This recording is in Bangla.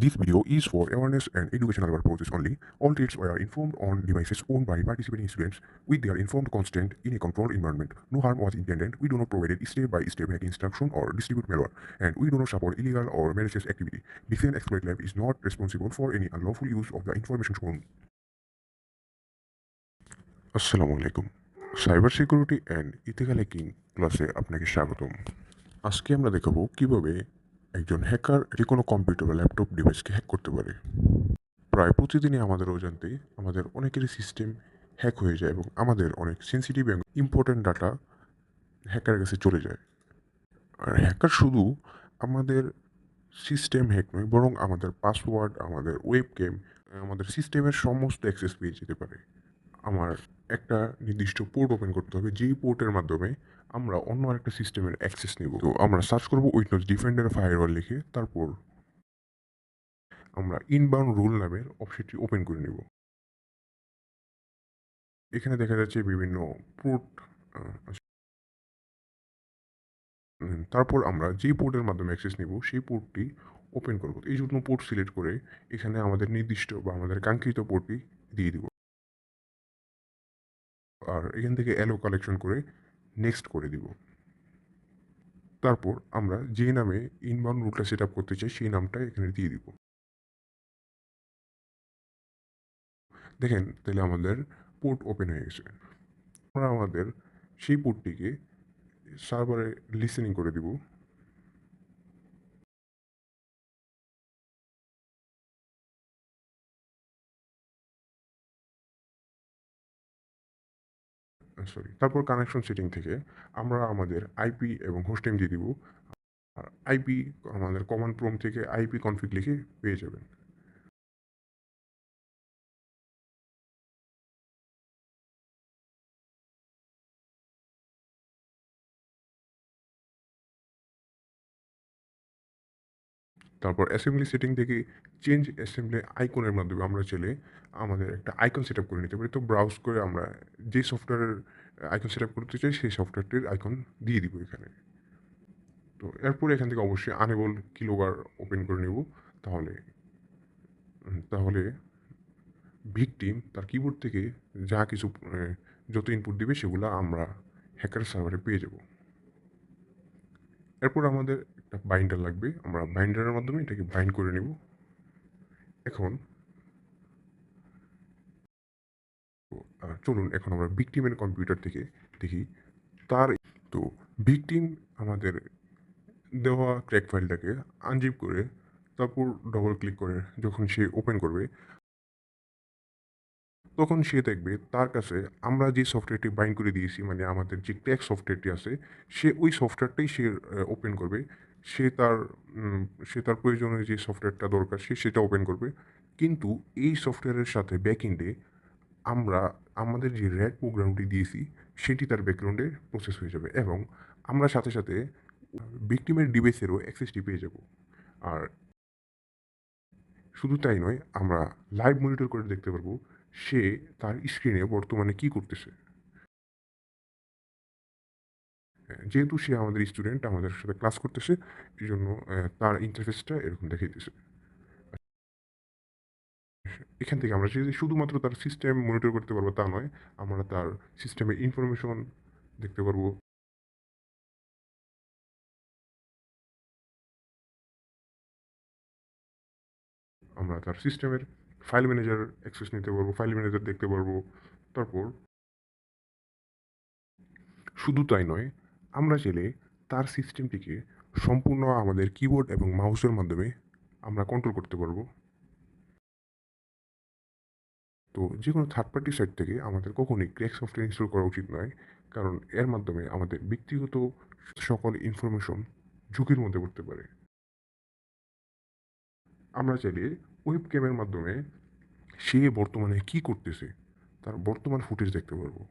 This video is for awareness and educational purposes only. All tests were informed on devices owned by participating students with their informed consent in a controlled environment. No harm was intended. We do not provide step-by-step hack instruction or distribute malware, and we do not support illegal or malicious activity. Defend Exploit Lab is not responsible for any unlawful use of the information shown. আসসালামু আলাইকুম cyber security and ethical hacking ক্লাসে আপনাকে স্বাগতম। আজকে আমরা দেখাবো কিভাবে একজন হ্যাকার যে কোনো কম্পিউটার বা ল্যাপটপ ডিভাইসকে হ্যাক করতে পারে। প্রায় প্রতিদিনই আমাদের অজান্তে আমাদের অনেকেরই সিস্টেম হ্যাক হয়ে যায় এবং আমাদের অনেক সেন্সিটিভ এবং ইম্পর্ট্যান্ট ডাটা হ্যাকারের কাছে চলে যায়। আর হ্যাকার শুধু আমাদের সিস্টেম হ্যাক নয়, বরং আমাদের পাসওয়ার্ড, আমাদের ওয়েবক্যাম, আমাদের সিস্টেমের সমস্ত অ্যাক্সেস পেয়ে যেতে পারে। আমার একটা নির্দিষ্ট পোর্ট ওপেন করতে হবে, যেই পোর্টের মাধ্যমে আমরা অন্য আরেকটা সিস্টেমের অ্যাক্সেস নেব। তো আমরা সার্চ করব উইন্ডোজ ডিফেন্ডার ফায়ারওয়াল লিখে, তারপর আমরা ইনবাউন্ড রুল নামের অপশনটি ওপেন করে নেব। এখানে দেখা যাচ্ছে বিভিন্ন পোর্ট। তারপর আমরা যেই পোর্টের মাধ্যমে অ্যাক্সেস নেব সেই পোর্টটি ওপেন করব। এই জন্য পোর্ট সিলেক্ট করে এখানে আমাদের নির্দিষ্ট বা আমাদের কাঙ্ক্ষিত পোর্টটি দিয়ে দিব। আর এখান থেকে অ্যালো কালেকশন করে নেক্সট করে দিব। তারপর আমরা যে নামে ইনবাউন্ড রুটটা সেট আপ করতে চাই সেই নামটা এখানে দিয়ে দিব। দেখেন তাহলে আমাদের পোর্ট ওপেন হয়ে গেছে। আমরা আমাদের সেই পোর্টটিকে সার্ভারে লিসেনিং করে দিব। তারপর কানেকশন সেটিং থেকে আমরা আমাদের আইপি এবং হোস্ট নেম দিয়ে দিব। আর আইপি আমাদের কমান্ড প্রম্পট থেকে আইপি কনফিগ লিখে পেয়ে যাবেন। তারপর অ্যাসেম্বলি সেটিং থেকে চেঞ্জ অ্যাসেম্বলি আইকনের মাধ্যমে আমরা চাইলে আমাদের একটা আইকন সেট আপ করে নিতে পারি। তো ব্রাউজ করে আমরা যে সফটওয়্যারের আইকন সেট আপ করতে চাই সেই সফটওয়্যারটির আইকন দিয়ে দিব এখানে। তো এরপরে এখান থেকে অবশ্যই আনেবল কিলোবার ওপেন করে নেব। তাহলে তাহলে ভিকটিম তার কিবোর্ড থেকে যা কিছু যত ইনপুট দিবে সেগুলো আমরা হ্যাকার সার্ভারে পেয়ে যাব। এরপর আমাদের একটা বাইন্ডার লাগবে, আমরা বাইন্ডারের মাধ্যমে এটাকে বাইন্ড করে নেব। এখন চলুন এখন আমরা ভিকটিমের কম্পিউটার থেকে দেখি তার। তো ভিকটিম আমাদের দেওয়া ক্র্যাক ফাইলটাকে আনজিপ করে তারপর ডবল ক্লিক করে যখন সে ওপেন করবে তখন সে দেখবে তার কাছে আমরা যে সফটওয়্যারটি বাইন্ড করে দিয়েছি, মানে আমাদের যে ক্র্যাক সফটওয়্যারটি আছে সে ওই সফটওয়্যারটাই সে ওপেন করবে। সে তার সে তার প্রয়োজনীয় যে সফটওয়্যারটা দরকার সে সেটা ওপেন করবে। কিন্তু এই সফটওয়্যারের সাথে ব্যাকএন্ডে আমরা আমাদের যে র্যাট প্রোগ্রামটি দিয়েছি সেটি তার ব্যাকগ্রাউন্ডে প্রসেস হয়ে যাবে এবং আমরা সাথে সাথে ভিকটিমের ডিভাইসেরও অ্যাক্সেসটি পেয়ে যাব। আর শুধু তাই নয়, আমরা লাইভ মনিটর করে দেখতে পারবো সে তার স্ক্রিনে বর্তমানে কি করতেছে। যেহেতু সে আমাদের স্টুডেন্ট, আমাদের সাথে ক্লাস করতেছে, এই জন্য তার ইন্টারফেসটা এরকম দেখাইতেছে। এখান থেকে আমরা যদি শুধুমাত্র তার সিস্টেম মনিটর করতে পারবো তা নয়, আমরা তার সিস্টেমের ইনফরমেশন দেখতে পারবো। আমরা তার সিস্টেমের ফাইল ম্যানেজার অ্যাক্সেস নিতে পারবো, ফাইল ম্যানেজার দেখতে পারবো। তারপর শুধু তাই নয়, আমরা চাইলে তার সিস্টেমটিকে সম্পূর্ণ আমাদের কিবোর্ড এবং মাউসের মাধ্যমে আমরা কন্ট্রোল করতে পারবো। তো যে কোনো থার্ড পার্টি সাইট থেকে আমাদের কখনোই ক্র্যাক সফটওয়্যার ইনস্টল করা উচিত নয়, কারণ এর মাধ্যমে আমাদের ব্যক্তিগত সকল ইনফরমেশন ঝুঁকির মধ্যে পড়তে পারে। আমরা চাইলে ওয়েব ক্যামের মাধ্যমে সে বর্তমানে কি করতেছে তার বর্তমান ফুটেজ দেখতে পারবো।